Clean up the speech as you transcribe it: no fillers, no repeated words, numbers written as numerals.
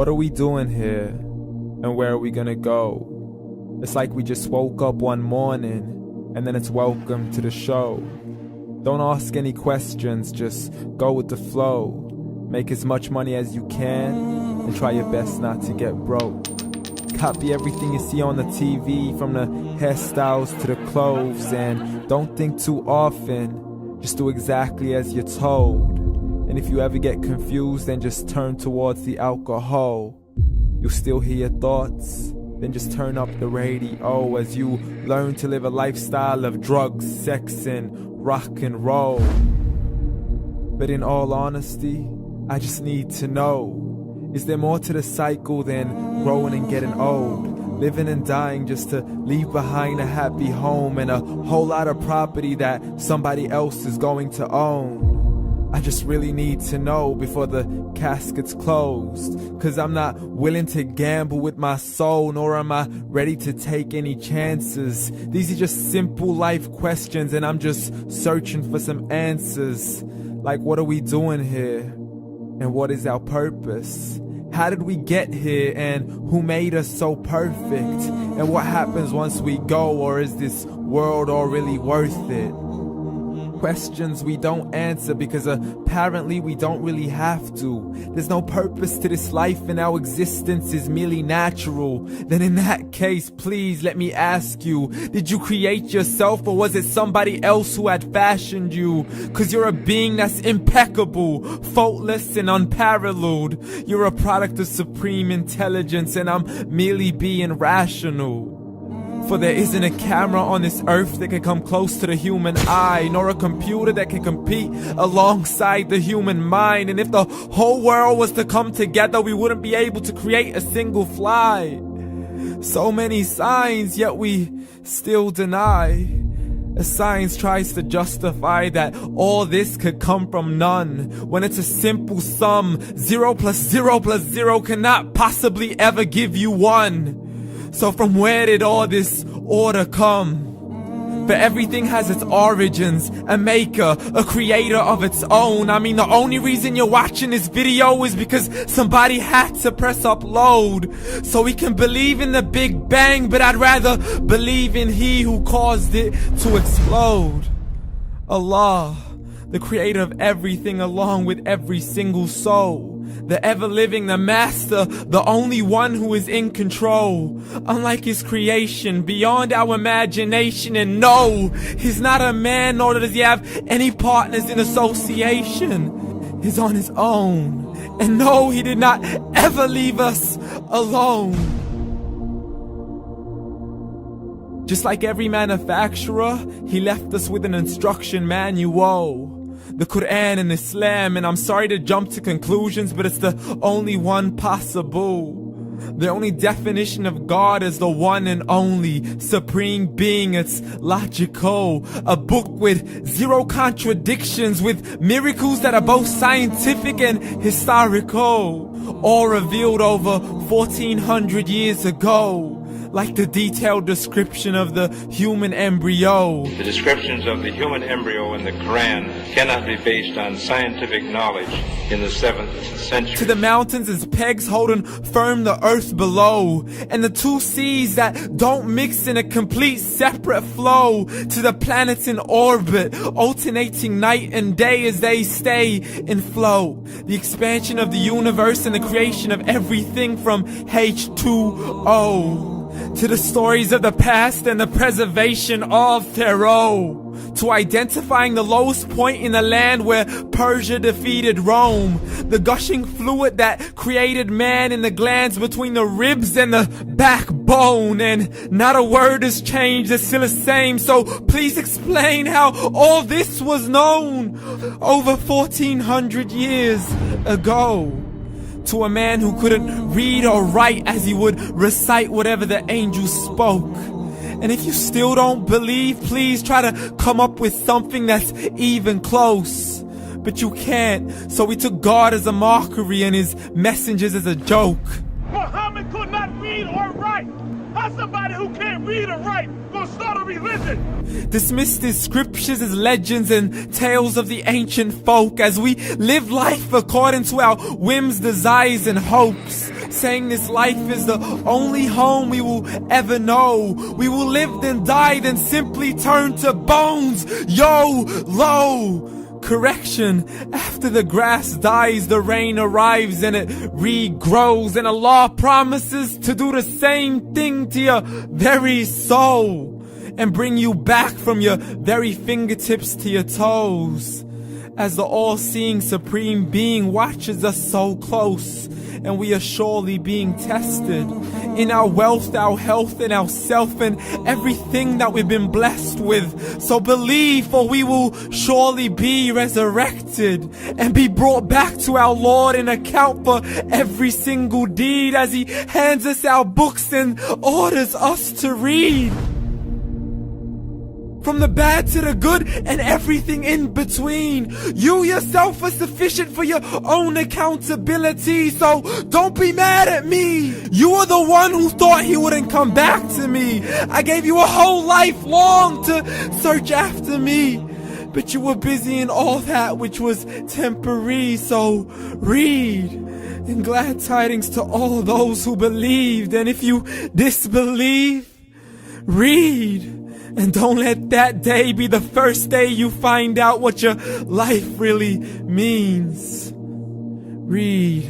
What are we doing here? And where are we gonna go? It's like we just woke up one morning, and then it's welcome to the show. Don't ask any questions, just go with the flow. Make as much money as you can, and try your best not to get broke. Copy everything you see on the TV, from the hairstyles to the clothes, and don't think too often, just do exactly as you're told. And if you ever get confused, then just turn towards the alcohol. You'll still hear your thoughts, then just turn up the radio as you learn to live a lifestyle of drugs, sex, and rock and roll. But in all honesty, I just need to know, is there more to the cycle than growing and getting old? Living and dying just to leave behind a happy home and a whole lot of property that somebody else is going to own. I just really need to know before the casket's closed, 'cause I'm not willing to gamble with my soul, nor am I ready to take any chances. These are just simple life questions, and I'm just searching for some answers. Like, what are we doing here? And what is our purpose? How did we get here, and who made us so perfect? And what happens once we go, or is this world all really worth it? Questions we don't answer because apparently we don't really have to. There's no purpose to this life and our existence is merely natural. Then in that case, please let me ask you, did you create yourself, or was it somebody else who had fashioned you? 'Cause you're a being that's impeccable, faultless and unparalleled. You're a product of supreme intelligence, and I'm merely being rational. For there isn't a camera on this earth that can come close to the human eye, nor a computer that can compete alongside the human mind. And if the whole world was to come together, we wouldn't be able to create a single fly. So many signs, yet we still deny. As science tries to justify that all this could come from none, when it's a simple sum. 0 plus 0 plus 0 cannot possibly ever give you 1. So from where did all this order come? For everything has its origins, a maker, a creator of its own. I mean, the only reason you're watching this video is because somebody had to press upload. So we can believe in the Big Bang, but I'd rather believe in He who caused it to explode. Allah, the creator of everything along with every single soul. The ever-living, the master, the only one who is in control. Unlike his creation, beyond our imagination. And no, he's not a man, nor does he have any partners in association. He's on his own. And no, he did not ever leave us alone. Just like every manufacturer, he left us with an instruction manual. The Quran and Islam, and I'm sorry to jump to conclusions, but it's the only one possible. The only definition of God is the one and only supreme being. It's logical. A book with 0 contradictions, with miracles that are both scientific and historical, all revealed over 1400 years ago. Like the detailed description of the human embryo. The descriptions of the human embryo in the Quran cannot be based on scientific knowledge in the 7th century. To the mountains as pegs holding firm the earth below, and the 2 seas that don't mix in a complete separate flow. To the planets in orbit, alternating night and day as they stay in flow. The expansion of the universe and the creation of everything from H2O. To the stories of the past and the preservation of Pharaoh. To identifying the lowest point in the land where Persia defeated Rome. The gushing fluid that created man in the glands between the ribs and the backbone. And not a word has changed, it's still the same. So please explain how all this was known over 1400 years ago. To a man who couldn't read or write, as he would recite whatever the angels spoke. And if you still don't believe, please try to come up with something that's even close. But you can't, so we took God as a mockery and his messengers as a joke. Muhammad could not read or write. How somebody who can't read or write gonna start a religion? Dismissed his scriptures as legends and tales of the ancient folk, as we live life according to our whims, desires, and hopes. saying this life is the only home we will ever know. We will live then die, then simply turn to bones. YOLO! Correction, after the grass dies, the rain arrives and it regrows, and Allah promises to do the same thing to your very soul and bring you back from your very fingertips to your toes, as the all-seeing supreme being watches us so close, and we are surely being tested in our wealth, our health, and our self, and everything that we've been blessed with. So believe, for we will surely be resurrected and be brought back to our Lord and account for every single deed, as He hands us our books and orders us to read. From the bad to the good and everything in between. You yourself are sufficient for your own accountability, so don't be mad at me. You are the one who thought He wouldn't come back to me. I gave you a whole life long to search after me, but you were busy in all that which was temporary. So read, and glad tidings to all those who believed. And if you disbelieve, read. And don't let that day be the first day you find out what your life really means. Read.